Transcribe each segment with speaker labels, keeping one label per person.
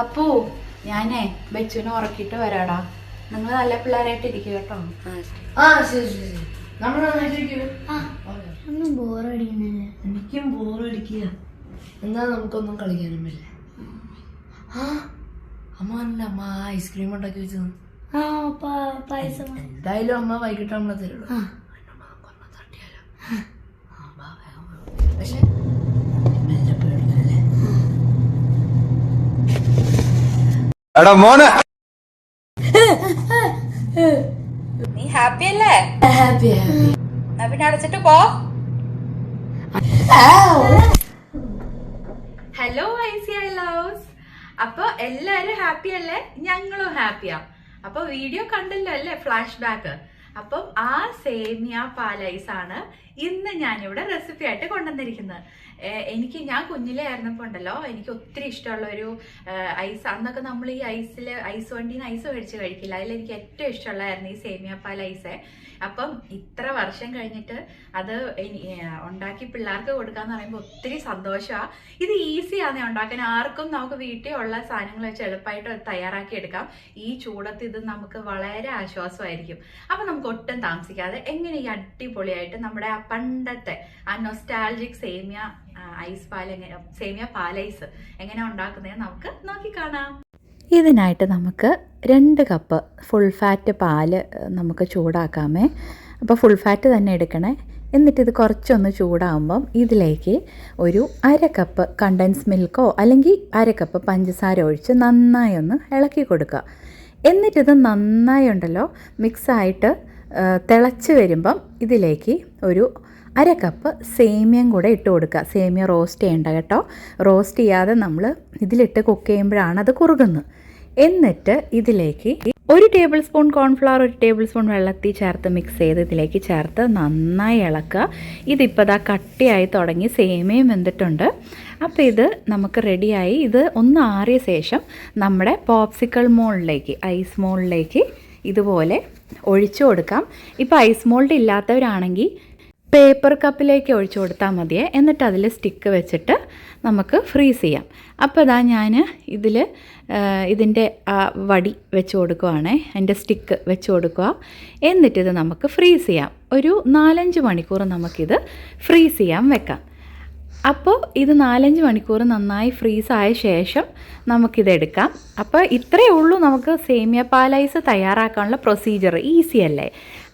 Speaker 1: അപ്പോ ഞാനേ ബെച്ചുവിനെ ഉറക്കിട്ട് വരാടാ. നിങ്ങൾ നല്ല പിള്ളേരായിട്ട് ഇരിക്കും കേട്ടോ.
Speaker 2: ബോറടിക്കുന്നില്ല.
Speaker 3: എനിക്കും ബോറടിക്കുക. എന്താ നമുക്കൊന്നും കളിക്കാനും പറ്റില്ല. അമ്മ ഐസ്ക്രീം ഉണ്ടാക്കി വെച്ചത്. എന്തായാലും അമ്മ വൈകിട്ട് നമ്മളെ തരുള്ളൂ. പക്ഷെ
Speaker 1: നീ ഹാപ്പി അല്ലേ?
Speaker 3: Happy happy.
Speaker 1: പിന്നെ അടച്ചിട്ട് പോ. Hello ICI loves. അപ്പൊ എല്ലാരും ഹാപ്പി അല്ലേ? ഞങ്ങളും ഹാപ്പിയാ. അപ്പൊ വീഡിയോ കണ്ടല്ലോ അല്ലേ, ഫ്ലാഷ് ബാക്ക്. അപ്പം ആ സേമിയ പാലൈസ് ആണ് ഇന്ന് ഞാനിവിടെ റെസിപ്പി ആയിട്ട് കൊണ്ടുവന്നിരിക്കുന്നത്. ഞാൻ കുഞ്ഞിലെ ആയിരുന്നപ്പോൾ ഉണ്ടല്ലോ, എനിക്ക് ഒത്തിരി ഇഷ്ടമുള്ള ഒരു ഐസ്. അന്നൊക്കെ നമ്മൾ ഈ ഐസ് വണ്ടിന്ന് ഐസ് മേടിച്ച് കഴിക്കില്ല. അതിലെനിക്ക് ഏറ്റവും ഇഷ്ടമുള്ളതായിരുന്നു ഈ സേമിയ പാൽ ഐസ്. അപ്പം ഇത്ര വർഷം കഴിഞ്ഞിട്ട് അത് ഉണ്ടാക്കി പിള്ളേർക്ക് കൊടുക്കാന്ന് പറയുമ്പോൾ ഒത്തിരി സന്തോഷമാണ്. ഇത് ഈസിയാണ് ഉണ്ടാക്കാൻ. ആർക്കും നമുക്ക് വീട്ടിൽ ഉള്ള സാധനങ്ങൾ വെച്ച് എളുപ്പമായിട്ട് തയ്യാറാക്കി എടുക്കാം. ഈ ചൂടത്ത് ഇത് നമുക്ക് വളരെ ആശ്വാസമായിരിക്കും. അപ്പം നമുക്ക് ഒട്ടും താമസിക്കാതെ എങ്ങനെ ഈ അടിപൊളിയായിട്ട് നമ്മുടെ ആ പണ്ടത്തെ ആ നൊസ്റ്റാൾജിക് സേമിയ സേമിയ പാലൈസ് എങ്ങനെ ഉണ്ടാക്കുന്നത് നമുക്ക് നോക്കി കാണാം. ഇതിനായിട്ട് നമുക്ക് 2 കപ്പ് ഫുൾ ഫാറ്റ് പാല് നമുക്ക് ചൂടാക്കാമേ. അപ്പോൾ ഫുൾ ഫാറ്റ് തന്നെ എടുക്കണേ. എന്നിട്ടിത് കുറച്ചൊന്ന് ചൂടാകുമ്പം ഇതിലേക്ക് ഒരു 1/2 കപ്പ് കണ്ടൻസ് മിൽക്കോ അല്ലെങ്കിൽ 1/2 കപ്പ് പഞ്ചസാര ഒഴിച്ച് നന്നായി ഒന്ന് ഇളക്കി കൊടുക്കുക. എന്നിട്ടിത് നന്നായി ഉണ്ടല്ലോ മിക്സായിട്ട് തിളച്ച് വരുമ്പം ഇതിലേക്ക് ഒരു 1/2 കപ്പ് സേമിയം കൂടെ ഇട്ട് കൊടുക്കുക. സേമിയ റോസ്റ്റ് ചെയ്യേണ്ട കേട്ടോ. റോസ്റ്റ് ചെയ്യാതെ നമ്മൾ ഇതിലിട്ട് കുക്ക് ചെയ്യുമ്പോഴാണ് അത് കുറുകുന്നത്. എന്നിട്ട് ഇതിലേക്ക് 1 table spoon cornflour 1 table spoon വെള്ളത്തിൽ ചേർത്ത് മിക്സ് ചെയ്ത് ഇതിലേക്ക് ചേർത്ത് നന്നായി ഇളക്കുക. ഇതിപ്പോൾ ദാ കട്ടിയായി തുടങ്ങി, സേമിയം വെന്തിട്ടുണ്ട്. അപ്പോൾ ഇത് നമുക്ക് റെഡിയായി. ഇത് ഒന്ന് ആറിയ ശേഷം നമ്മുടെ പോപ്സിക്കിൾ മോൾഡിലേക്ക്, ഐസ് മോൾഡിലേക്ക് ഇതുപോലെ ഒഴിച്ചു കൊടുക്കാം. ഇപ്പോൾ ഐസ് മോൾഡ് ഇല്ലാത്തവരാണെങ്കിൽ പേപ്പർ കപ്പിലേക്ക് ഒഴിച്ചു കൊടുത്താൽ മതിയേ. എന്നിട്ട് അതിൽ സ്റ്റിക്ക് വെച്ചിട്ട് നമുക്ക് ഫ്രീസ് ചെയ്യാം. അപ്പോൾ ഇതാ ഞാൻ ഇതിൻ്റെ വടി വെച്ച് കൊടുക്കുവാണേ, എൻ്റെ സ്റ്റിക്ക് വെച്ച് കൊടുക്കുക. എന്നിട്ടിത് നമുക്ക് ഫ്രീസ് ചെയ്യാം. ഒരു 4-5 മണിക്കൂർ നമുക്കിത് ഫ്രീസ് ചെയ്യാൻ വെക്കാം. അപ്പോൾ ഇത് 4-5 മണിക്കൂർ നന്നായി ഫ്രീസായ ശേഷം നമുക്കിതെടുക്കാം. അപ്പോൾ ഇത്രയേ ഉള്ളൂ നമുക്ക് സേമിയ പാലൈസ് തയ്യാറാക്കാനുള്ള പ്രൊസീജിയർ. ഈസി അല്ലേ?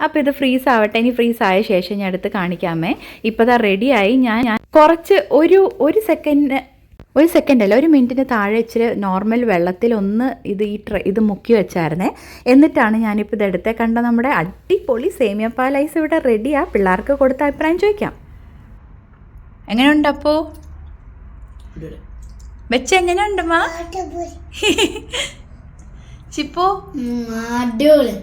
Speaker 1: അപ്പോൾ ഇത് ഫ്രീസ് ആവട്ടെ. ഇനി ഫ്രീസ് ആയ ശേഷം ഞാൻ എടുത്ത് കാണിക്കാമേ. ഇപ്പോൾ ഇതാ റെഡിയായി. ഞാൻ കുറച്ച് ഒരു സെക്കൻഡ് അല്ല, 1 മിനിറ്റിന് താഴെ ഇച്ചിരി നോർമൽ വെള്ളത്തിലൊന്ന് ഇത് മുക്കി വെച്ചായിരുന്നേ. എന്നിട്ടാണ് ഞാനിപ്പോൾ ഇതെടുത്തേ. കണ്ട നമ്മുടെ അടിപൊളി സേമിയ പാലൈസ് ഇവിടെ റെഡിയാ. പിള്ളേർക്ക് കൊടുത്ത അഭിപ്രായം ചോദിക്കാം. എങ്ങനെയുണ്ട് അപ്പോ? വെച്ച് എങ്ങനെയുണ്ട് മാ? ചിപ്പോ?
Speaker 2: അടിപൊളി.